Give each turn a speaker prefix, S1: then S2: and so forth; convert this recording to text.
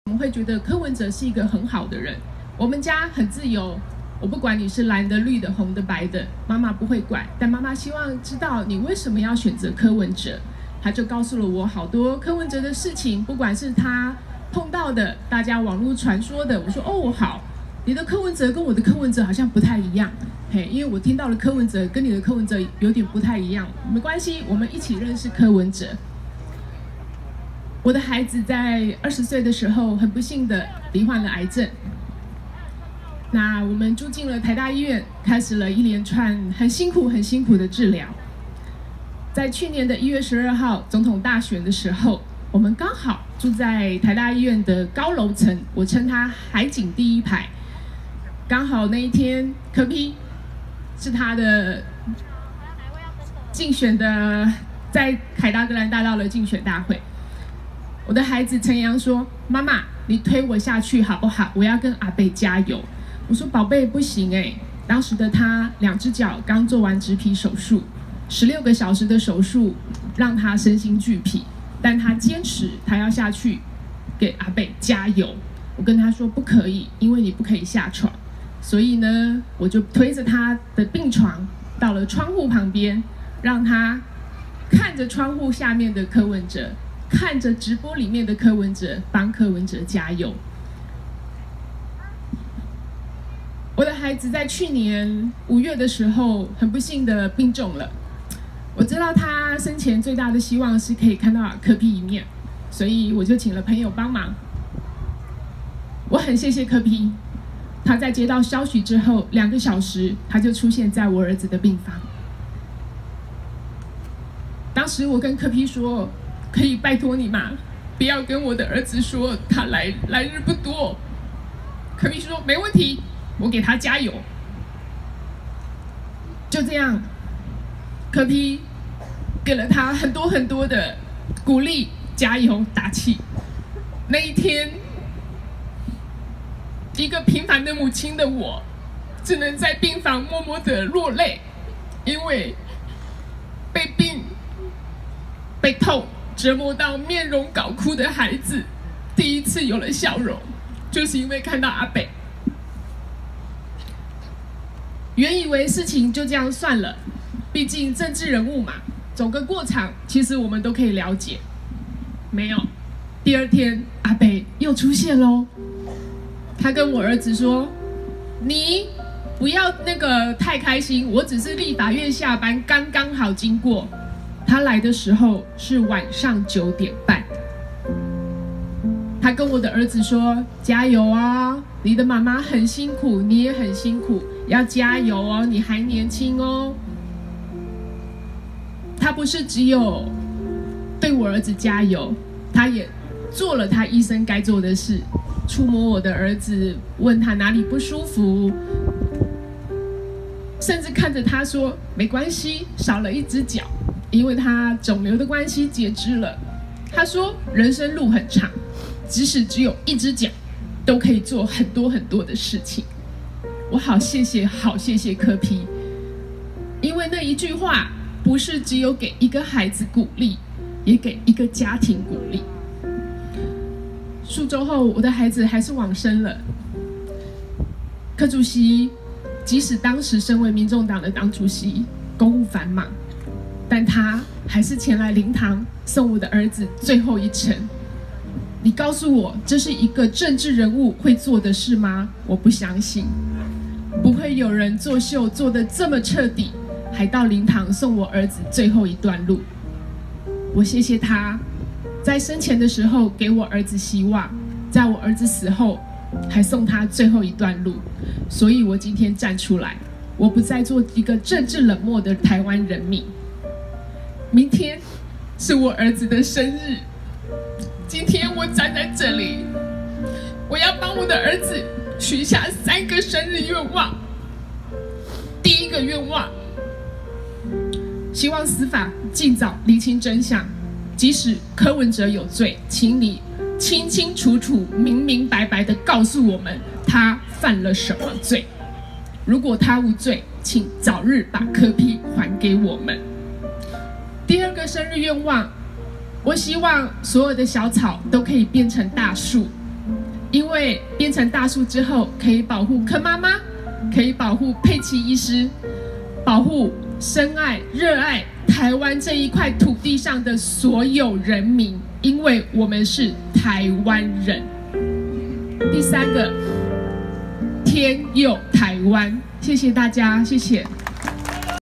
S1: 我们会觉得柯文哲是一个很好的人，我们家很自由，我不管你是蓝的、绿的、红的、白的，妈妈不会管。但妈妈希望知道你为什么要选择柯文哲，他就告诉了我好多柯文哲的事情，不管是他碰到的，大家网络传说的。我说哦好，你的柯文哲跟我的柯文哲好像不太一样，嘿，因为我听到了柯文哲跟你的柯文哲有点不太一样，没关系，我们一起认识柯文哲。我的孩子在20岁的时候，很不幸的罹患了癌症。那我们住进了台大医院，开始了一连串很辛苦的治疗。在去年的1月12号总统大选的时候，我们刚好住在台大医院的高楼层，我称它海景第一排。刚好那一天，柯 P 是他的竞选的，在凯达格兰大道的竞选大会。我的孩子陈阳说：“妈妈，你推我下去好不好？我要跟阿伯加油。”我说：“宝贝，不行哎！当时的他2只脚刚做完植皮手术，16个小时的手术让他身心俱疲，但他坚持他要下去给阿伯加油。我跟他说不可以，因为你不可以下床。所以呢，我就推着他的病床到了窗户旁边，让他看着窗户下面的柯文哲。”看着直播里面的柯文哲，帮柯文哲加油。我的孩子在去年5月的时候，很不幸的病重了。我知道他生前最大的希望是可以看到柯 P 一面，所以我就请了朋友帮忙。我很谢谢柯 P， 他在接到消息之后2个小时，他就出现在我儿子的病房。当时我跟柯 P 说，可以拜托你吗？不要跟我的儿子说他来日不多。柯 P 说没问题，我给他加油。就这样，柯 P 给了他很多的鼓励、加油、打气。那一天，一个平凡的母亲的我，只能在病房默默的落泪，因为被病、被痛折磨到面容搞哭的孩子，第一次有了笑容，就是因为看到阿北。原以为事情就这样算了，毕竟政治人物嘛，走个过场，其实我们都可以了解。没有，第2天阿北又出现咯。他跟我儿子说：“你不要那个太开心，我只是立法院下班刚刚好经过。”他来的时候是晚上9点半。他跟我的儿子说：“加油啊！你的妈妈很辛苦，你也很辛苦，要加油哦，你还年轻哦。”他不是只有对我儿子加油，他也做了他医生该做的事，触摸我的儿子，问他哪里不舒服，甚至看着他说：“没关系，少了1只脚。”因为他肿瘤的关系截肢了。他说人生路很长，即使只有1只脚，都可以做很多的事情。我好谢谢柯 P， 因为那一句话不是只有给一个孩子鼓励，也给一个家庭鼓励。数周后，我的孩子还是往生了。柯主席即使当时身为民众党的党主席，公务繁忙，但他还是前来灵堂送我的儿子最后一程。你告诉我，这是一个政治人物会做的事吗？我不相信，不会有人作秀做得这么彻底，还到灵堂送我儿子最后一段路。我谢谢他，在生前的时候给我儿子希望，在我儿子死后还送他最后一段路。所以我今天站出来，我不再做一个政治冷漠的台湾人民。明天是我儿子的生日，今天我站在这里，我要帮我的儿子许下3个生日愿望。第1个愿望，希望司法尽早厘清真相，即使柯文哲有罪，请你清清楚楚、明明白白地告诉我们他犯了什么罪。如果他无罪，请早日把柯 P 还给我们。第2个生日愿望，我希望所有的小草都可以变成大树，因为变成大树之后，可以保护柯妈妈，可以保护佩奇医师，保护深爱、热爱台湾这一块土地上的所有人民，因为我们是台湾人。第三个，天佑台湾，谢谢大家，谢谢。